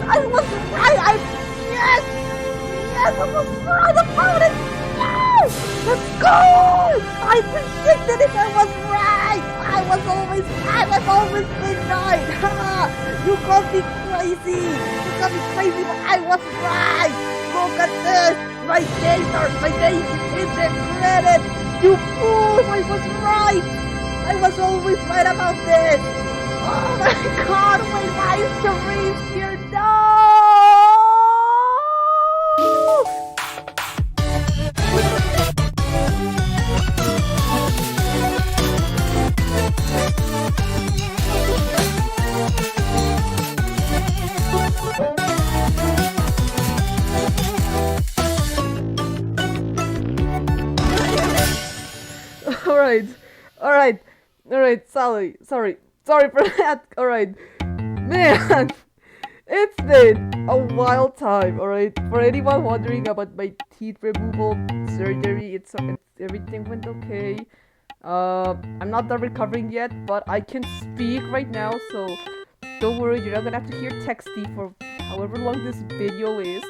I was right! Yes! Yes, I was right about it! Yes! Let's go! I predicted it! I was right! I was always been right! You got me crazy! You got me crazy, but I was right! Look at this! My name is in the credit! You fool! I was right! I was always right about this! Oh my god! Why is Therese here? No! Alright, sorry for that. Alright, man, it's been a wild time, alright? For anyone wondering about my teeth removal surgery, it's everything went okay. I'm not done recovering yet, but I can speak right now, so don't worry, you're not gonna have to hear texty for however long this video is.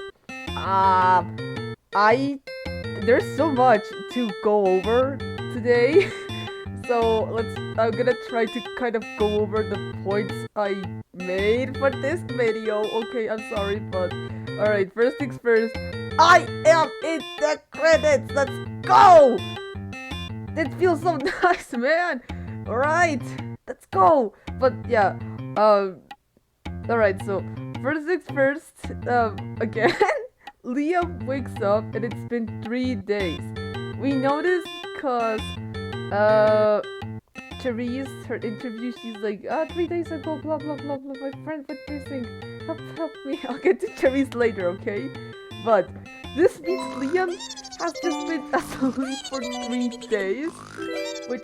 There's so much to go over today. So I'm gonna try to kind of go over the points I made for this video. Okay, I'm sorry, but alright, first things first, I am in the credits! Let's go! It feels so nice, man! Alright, let's go! But yeah, alright, so first things first, again, Liam wakes up and it's been 3 days. We noticed cause Therese, her interview, she's like, 3 days ago, blah blah blah blah, my friend went missing, help me. I'll get to Therese later, okay? But this means Liam has just been asleep for 3 days, which,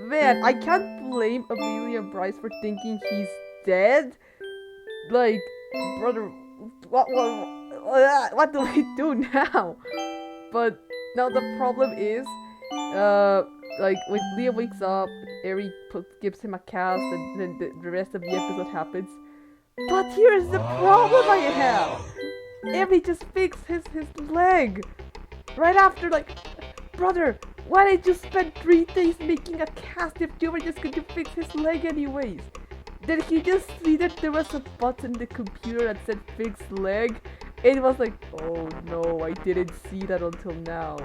man, I can't blame Amelia and Bryce for thinking he's dead. Like, brother, what do we do now? But now the problem is, like, when Liam wakes up, Eri gives him a cast, and then the rest of the episode happens. But here's the problem I have! Eri just fixed his leg! Right after, like, brother, why did you spend 3 days making a cast if you were just going to fix his leg anyways? Did he just see that there was a button in the computer that said fix leg? It was like, oh no, I didn't see that until now.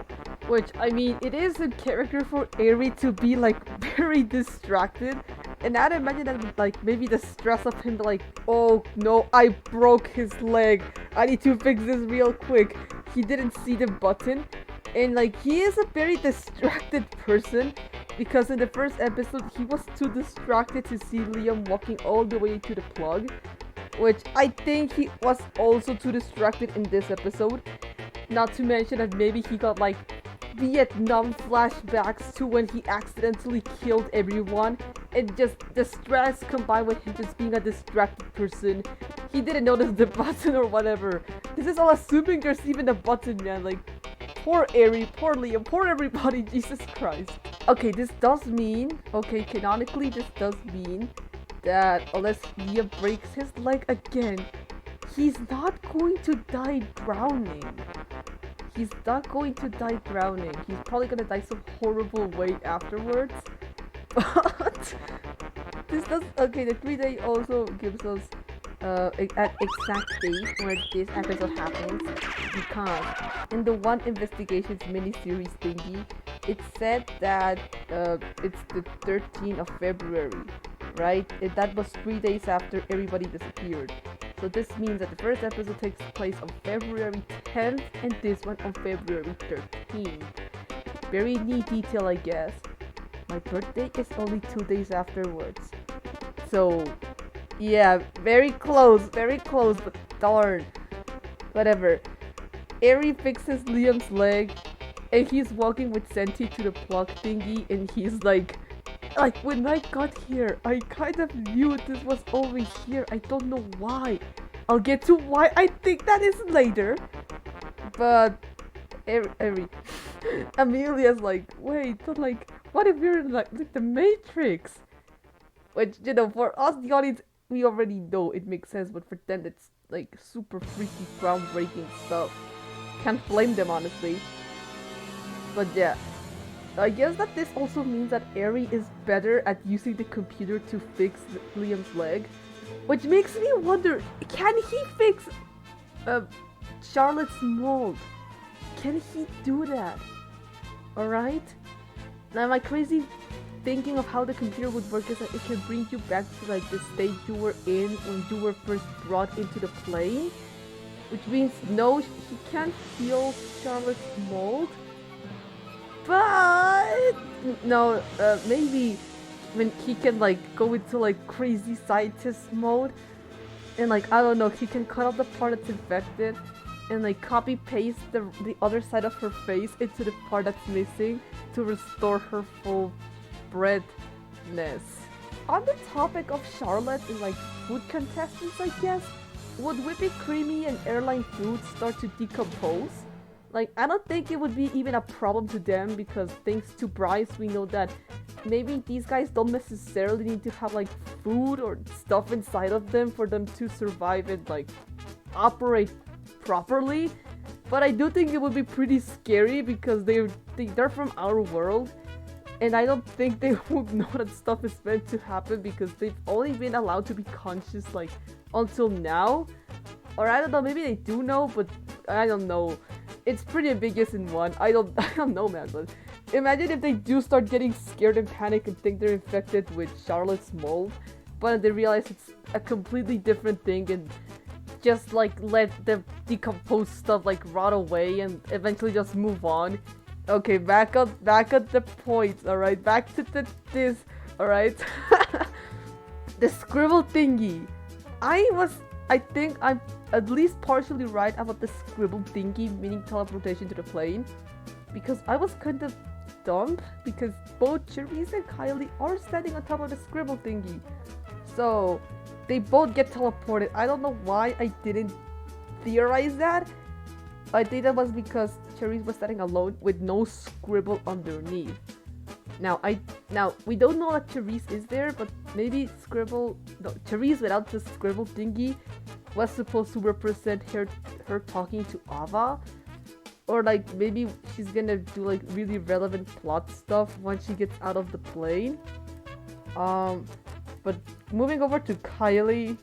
Which, I mean, it is a character for Eri to be, like, very distracted. And I'd imagine that, like, maybe the stress of him, like, oh no, I broke his leg. I need to fix this real quick. He didn't see the button. And, like, he is a very distracted person. Because in the first episode, he was too distracted to see Liam walking all the way to the plug. Which I think he was also too distracted in this episode. Not to mention that maybe he got, like, Vietnam flashbacks to when he accidentally killed everyone, and just the stress combined with him just being a distracted person, he didn't notice the button or whatever. This is all assuming there's even a button, man. Like, poor Eri, poor Liam, poor everybody, Jesus Christ. Okay, this does mean, okay, canonically this does mean that unless Liam breaks his leg again, he's not going to die drowning. He's not going to die drowning. He's probably gonna die some horrible way afterwards. But this does, okay, the 3 day also gives us an exact date where this episode happens, because in the One Investigations miniseries thingy, it said that it's the 13th of February, right? And that was 3 days after everybody disappeared. So this means that the first episode takes place on February 10th and this one on February 13th. Very neat detail, I guess. My birthday is only 2 days afterwards. So, yeah, very close, but darn. Whatever. Eri fixes Liam's leg and he's walking with Senti to the plug thingy, and he's like, when I got here, I kind of knew this was always here. I don't know why. I'll get to why I think that is later. But Amelia's like, wait, but like, what if we're in like the Matrix? Which, you know, for us, the audience, we already know it makes sense, but for them, it's like super freaky, groundbreaking stuff. Can't blame them, honestly. But yeah, I guess that this also means that Eri is better at using the computer to fix Liam's leg, which makes me wonder, can he fix Charlotte's mold? Can he do that? Alright? Now am I crazy thinking of how the computer would work is that it can bring you back to like the state you were in when you were first brought into the plane? Which means no, he can't heal Charlotte's mold? But no, maybe when he can like go into like crazy scientist mode and like I don't know, he can cut off the part that's infected and like copy paste the other side of her face into the part that's missing to restore her full breadness. On the topic of Charlotte and like food contestants, I guess, would whippy creamy and airline food start to decompose? Like, I don't think it would be even a problem to them because thanks to Bryce, we know that maybe these guys don't necessarily need to have like food or stuff inside of them for them to survive and like operate properly. But I do think it would be pretty scary because they're from our world. And I don't think they would know that stuff is meant to happen because they've only been allowed to be conscious like until now. Or I don't know, maybe they do know, but I don't know. It's pretty ambiguous in one. I don't know, man, but imagine if they do start getting scared and panic and think they're infected with Charlotte's mold, but they realize it's a completely different thing and just like let the decomposed stuff like rot away and eventually just move on. Okay, back at the points, alright? Back to this, alright? The scribble thingy. I think I'm at least partially right about the scribble thingy, meaning teleportation to the plane. Because I was kind of dumb, because both Charisse and Kylie are standing on top of the scribble thingy. So, they both get teleported. I don't know why I didn't theorize that. I think that was because Charisse was standing alone with no scribble underneath. Now we don't know that Charisse is there, but maybe Charisse without the scribble thingy was supposed to represent her talking to Ava, or like maybe she's gonna do like really relevant plot stuff once she gets out of the plane. But moving over to Kylie,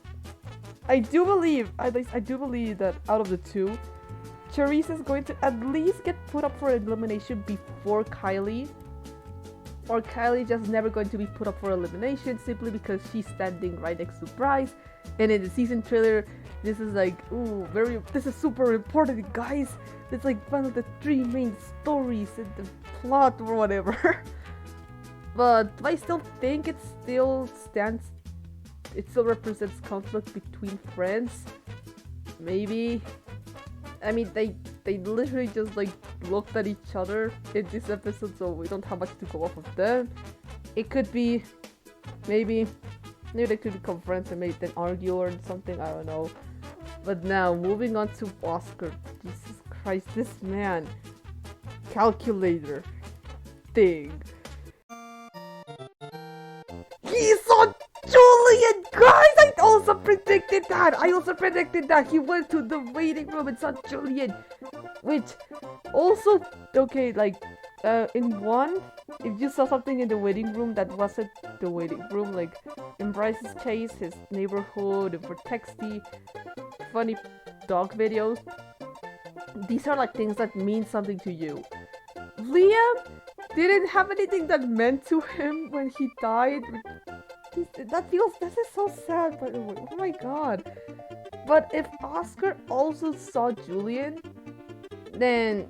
I do believe that out of the two, Charisse is going to at least get put up for elimination before Kylie. Or Kylie just never going to be put up for elimination simply because she's standing right next to Bryce. And in the season trailer, this is like, ooh, this is super important, guys. It's like one of the 3 main stories in the plot or whatever. But I still think it still represents conflict between friends. Maybe. I mean, they literally just like looked at each other in this episode, so we don't have much to go off of them. It could be, maybe they could become friends and maybe then argue or something, I don't know. But now, moving on to Oscar. Jesus Christ, this man. Calculator. Thing. He's on Julien! Guys, I also predicted that! He went to the waiting room and saw Julien! Which, also, okay, like, in one, if you saw something in the waiting room that wasn't the waiting room, like, in Bryce's case, his neighborhood, and for Texty, funny dog videos, these are like things that mean something to you. Liam didn't have anything that meant to him when he died. This is so sad, by the way. Oh my god. But if Oscar also saw Julien, then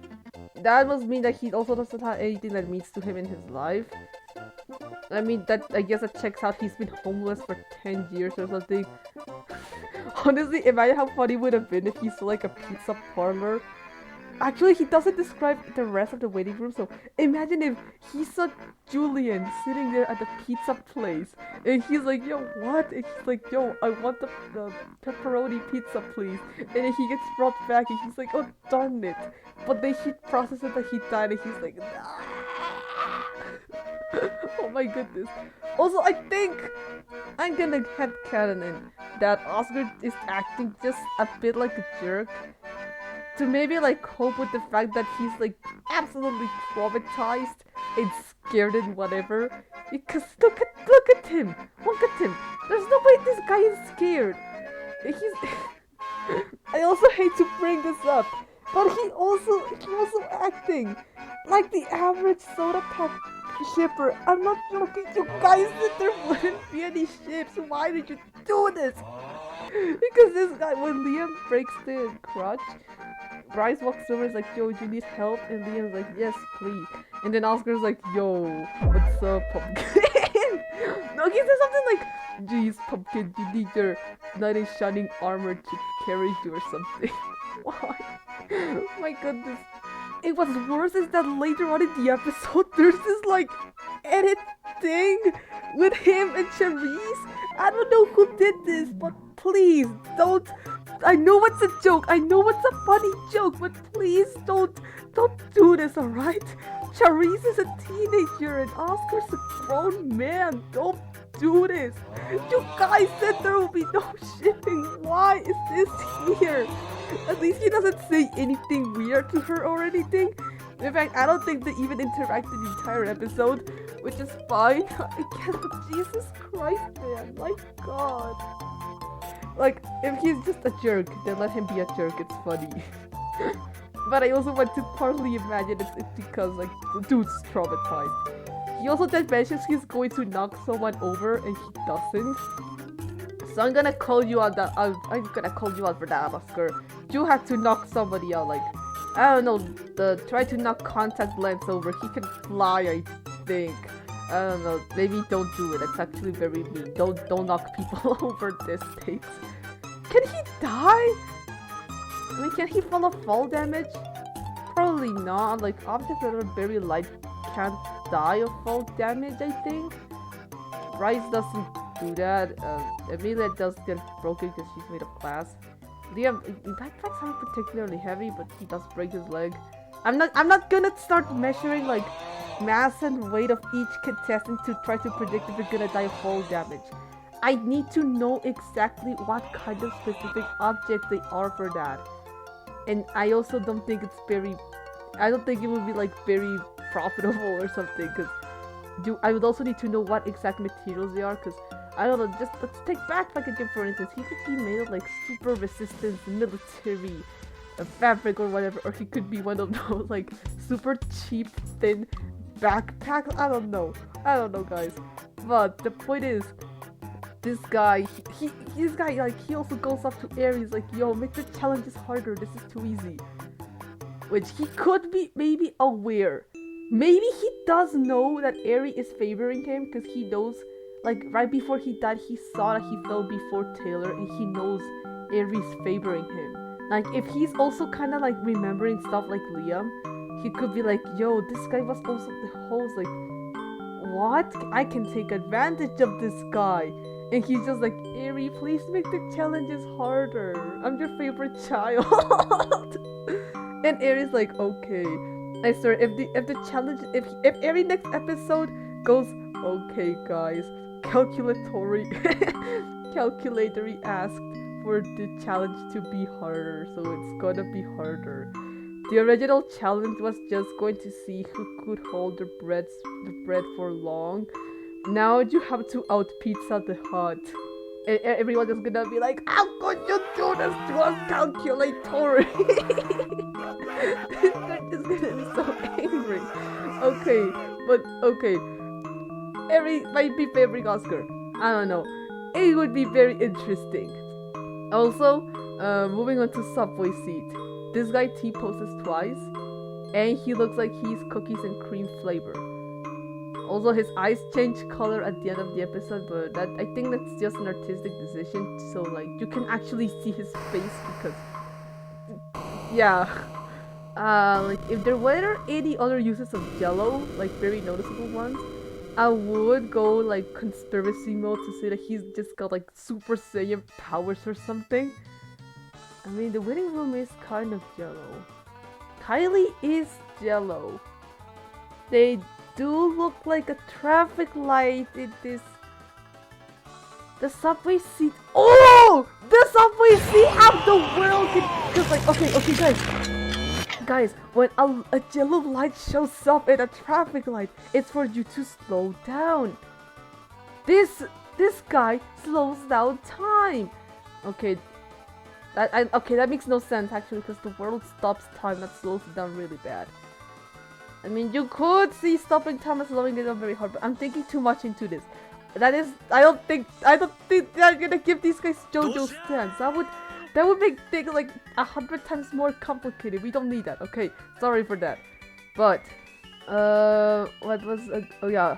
that must mean that he also doesn't have anything that means to him in his life. I mean, I guess that checks out. He's been homeless for 10 years or something. Honestly, imagine how funny it would have been if he saw like a pizza parlor. Actually, he doesn't describe the rest of the waiting room, so imagine if he saw Julien sitting there at the pizza place, and he's like, yo, what? And he's like, yo, I want the pepperoni pizza, please. And then he gets brought back, and he's like, oh, darn it. But then he processes that he died, and he's like, nah. Oh my goodness. Also, I think I'm gonna headcanon in that Oscar is acting just a bit like a jerk to maybe like cope with the fact that he's like absolutely traumatized and scared and whatever. Because look at him. Look at him. There's no way this guy is scared. He's I also hate to bring this up, but he also acting like the average soda pop shipper. I'm not joking, you guys, that there wouldn't be any ships. Why did you do this? Because this guy, when Liam breaks the crutch, Bryce walks over and is like, yo, do you need help? And Liam's like, yes, please. And then Oscar's like, yo, what's up, Pumpkin? No, he says something like, geez, Pumpkin, you need your knight in shining armor to carry you or something. Why? My goodness. And what's worse is that later on in the episode, there's this like edit thing with him and Charisse. I don't know who did this, but please don't. I know it's a joke. I know it's a funny joke, but please don't do this, alright? Charisse is a teenager and Oscar's a grown man. Don't do this. You guys said there will be no shipping. Why is this here? At least he doesn't say anything weird to her or anything. In fact, I don't think they even interact the entire episode, which is fine. I can't. Jesus Christ, man. My God. Like, if he's just a jerk, then let him be a jerk. It's funny. But I also want to partly imagine it's because, like, the dude's traumatized. He also then mentions he's going to knock someone over, and he doesn't. So I'm gonna call you on that. I'm gonna call you out for that, Oscar. You have to knock somebody out, like, I don't know, try to knock contact lens over. He can fly, I think. I don't know, maybe don't do it. It's actually very mean. Don't knock people over this thing. Can he die? I mean, can he fall damage? Probably not. Like, objects that are very light can't die of fall damage, I think. Bryce doesn't do that. Amelia does get broken because she's made of glass. Liam, backpacks aren't particularly heavy, but he does break his leg. I'm not gonna start measuring like mass and weight of each contestant to try to predict if they're gonna die of fall damage. I need to know exactly what kind of specific object they are for that. And I also don't think it's very, I don't think it would be like very profitable or something, because I would also need to know what exact materials they are, because I don't know, just let's take backpack again for instance. He could be made of like super resistance military fabric or whatever, or he could be one of those like super cheap thin backpacks. I don't know guys, but the point is, this guy like he also goes up to Aries like, yo, make the challenges harder, this is too easy, which he could be maybe aware. Maybe he does know that Aerie is favoring him because he knows, like, right before he died, he saw that he fell before Taylor and he knows Aerie's favoring him. Like, if he's also kind of, like, remembering stuff like Liam, he could be like, yo, this guy was also the host, like, what? I can take advantage of this guy. And he's just like, Aerie, please make the challenges harder. I'm your favorite child. And Aerie's like, okay. I swear, if the challenge, if every next episode goes, okay guys, calculatory asked for the challenge to be harder, so it's gonna be harder. The original challenge was just going to see who could hold the bread for long. Now you have to out Pizza the Hut. And everyone is gonna be like, how could you do this to us, calculatory? They're just gonna be so angry. Okay. Aerie might be favoring Oscar. I don't know. It would be very interesting. Also, moving on to Subway Seat. This guy T-poses twice, and he looks like he's cookies and cream flavor. Also, his eyes change color at the end of the episode, but I think that's just an artistic decision, so like you can actually see his face because, yeah. Like if there were any other uses of yellow, like very noticeable ones, I would go like conspiracy mode to say that he's just got like Super Saiyan powers or something. I mean, the waiting room is kind of yellow. Kylie is yellow. do look like a traffic light in this. The subway seat. Oh! The subway seat of the world! Because, like, okay, guys, when a yellow light shows up in a traffic light, it's for you to slow down. This guy slows down time. Okay, that makes no sense actually, because the world stops time. That slows it down really bad. I mean, you could see stopping time and slowing it down very hard, but I'm thinking too much into this. That is, I don't think they're gonna give these guys JoJo stands. That would make things like 100 times more complicated. We don't need that. Okay, sorry for that. But what was oh yeah,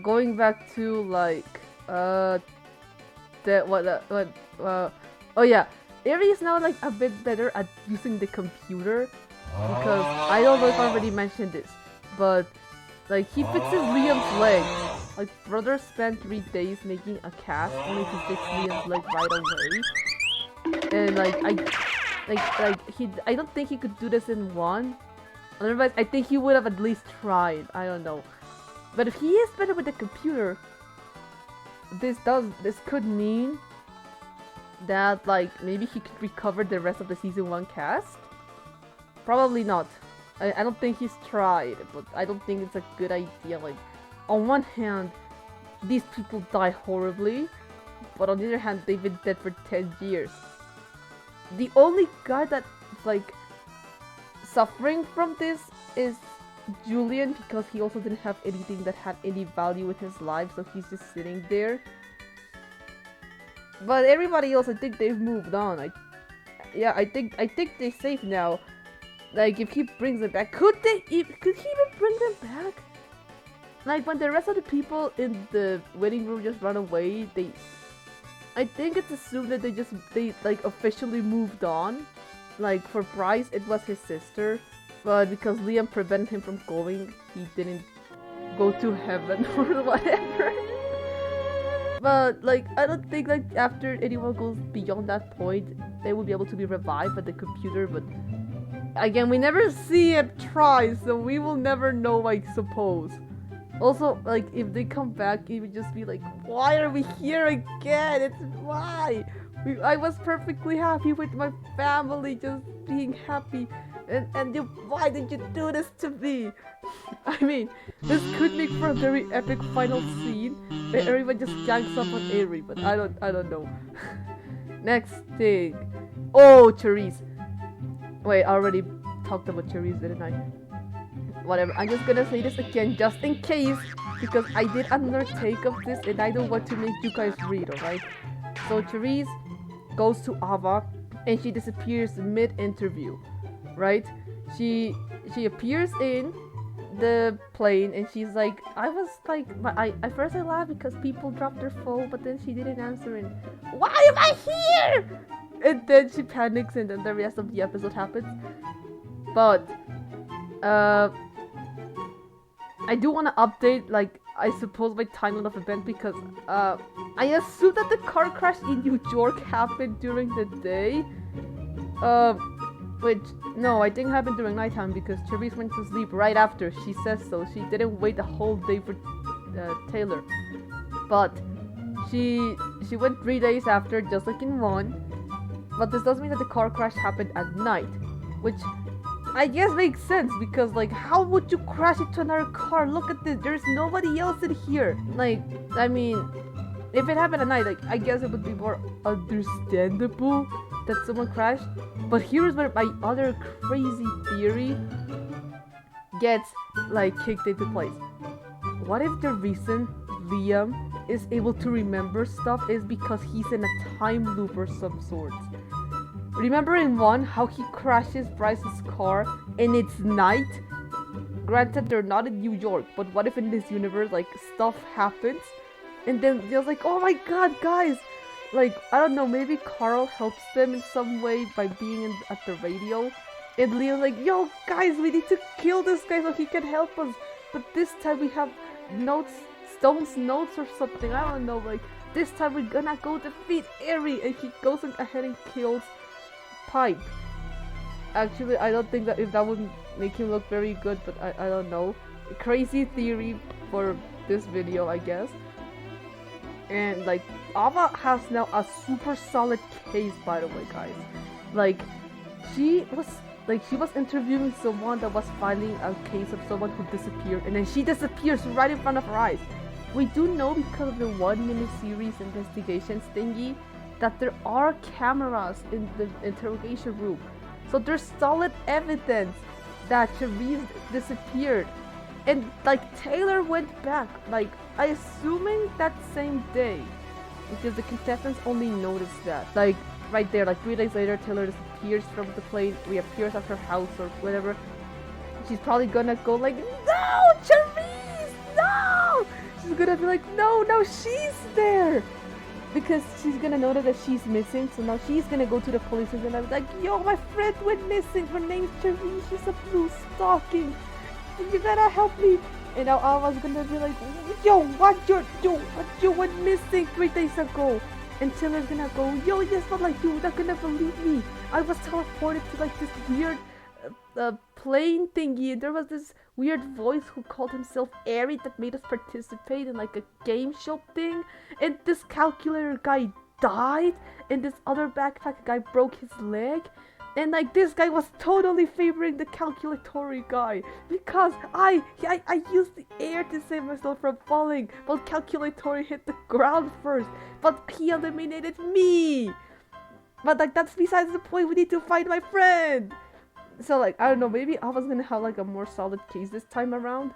going back to like oh yeah, Eri is now like a bit better at using the computer, because I don't know if I already mentioned this, but like he fixes Liam's leg. Like, brother spent 3 days making a cast only to fix Liam's leg right away. And like I don't think he could do this in one. Otherwise, I think he would have at least tried. I don't know. But if he is better with the computer, this could mean that like maybe he could recover the rest of the season 1 cast. Probably not. I don't think he's tried, but I don't think it's a good idea. Like, on one hand, these people die horribly, but on the other hand, they've been dead for 10 years. The only guy that's like suffering from this is Julien, because he also didn't have anything that had any value in his life, so he's just sitting there. But everybody else, I think they've moved on. I think they're safe now. Like, if he brings them back, could he even bring them back? Like, when the rest of the people in the waiting room just run away, I think it's assumed that they like officially moved on. Like, for Bryce, it was his sister, but because Liam prevented him from going, he didn't go to heaven or whatever. But like, I don't think like after anyone goes beyond that point, they will be able to be revived by the computer, but again, we never see it try, so we will never know, I suppose. Also, like, if they come back, it would just be like, why are we here again? It's why? I was perfectly happy with my family, just being happy. And why did you do this to me? I mean, this could make for a very epic final scene where everyone just gangs up on Eri, but I don't know. Next thing. Oh, Therese. Wait, I already talked about Therese, didn't I? Whatever, I'm just gonna say this again just in case, because I did another take of this and I don't want to make you guys read, alright? So Therese goes to Ava and she disappears mid-interview, right? She appears in the plane and she's like, I was like, at first I laughed because people dropped their phone, but then she didn't answer and why am I here? And then she panics and then the rest of the episode happens. But I do want to update, like, I suppose my timeline of event, because I assume that the car crash in New York happened during the day. Which, no, I think happened during nighttime because Therese went to sleep right after. She says so. She didn't wait the whole day for Taylor. But she went 3 days after, just like in one. But this does mean that the car crash happened at night, which I guess makes sense, because like, how would you crash into another car? Look at this, there's nobody else in here. Like, I mean, if it happened at night, like, I guess it would be more understandable that someone crashed. But here's where my other crazy theory gets like kicked into place. What if the reason Liam is able to remember stuff is because he's in a time loop or some sort? Remember in one how he crashes Bryce's car and it's night? Granted, they're not in New York, but what if in this universe, like, stuff happens and then they're like, oh my god, guys, like, I don't know, maybe Carl helps them in some way by being at the radio, and Leo's like, yo guys, we need to kill this guy so he can help us, but this time we have notes, Stone's notes or something, I don't know, like, this time we're gonna go defeat Eri, and he goes ahead and kills Pipe. Actually, I don't think that if that would make him look very good, but I don't know. crazy theory for this video, I guess. And like, Ava has now a super solid case, by the way, guys. Like, she was interviewing someone that was filing a case of someone who disappeared, and then she disappears right in front of her eyes. We do know because of the 1 miniseries investigations thingy that there are cameras in the interrogation room. So there's solid evidence that Therese disappeared. And like Taylor went back, like I assuming that same day. Because the contestants only noticed that. Like right there, like 3 days later, Taylor disappears from the plane, reappears at her house or whatever. She's probably gonna go like, no, Therese, no! She's gonna be like, no, she's there! Because she's gonna know that she's missing, so now she's gonna go to the police and be like, yo, my friend went missing, her name's Therese, she's a blue stocking, you gotta help me. And now Ava's gonna be like, yo, what you went missing 3 days ago. And Taylor's gonna go, yo, yes, but like, you're not gonna believe me. I was teleported to like this weird plane thingy. There was this weird voice who called himself Ari that made us participate in like a game show thing. And this calculator guy died. And this other backpack guy broke his leg. And like this guy was totally favoring the calculatory guy because I used the air to save myself from falling, but calculatory hit the ground first, but he eliminated me. But like that's besides the point. We need to find my friend. So like I don't know, maybe I was gonna have like a more solid case this time around,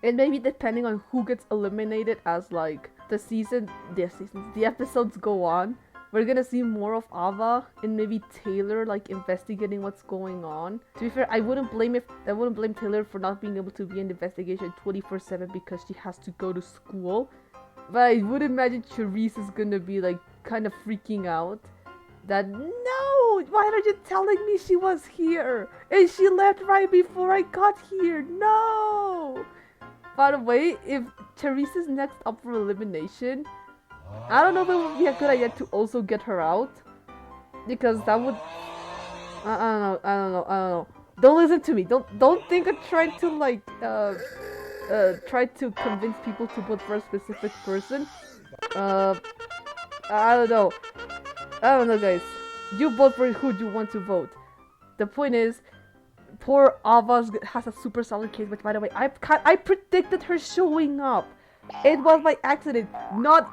and maybe depending on who gets eliminated as like the episodes go on. We're gonna see more of Ava and maybe Taylor like investigating what's going on. To be fair, I wouldn't blame Taylor for not being able to be in the investigation 24/7 because she has to go to school. But I would imagine Therese is gonna be like kind of freaking out that no, why are you telling me she was here? And she left right before I got here. No. By the way, if Therese is next up for elimination, I don't know if it would be a good idea to also get her out, because that would I don't know. Don't listen to me. Don't think I'm trying to like try to convince people to vote for a specific person. I don't know, guys. You vote for who you want to vote. The point is, poor Ava has a super solid case. Which, by the way, I predicted her showing up. It was by accident, not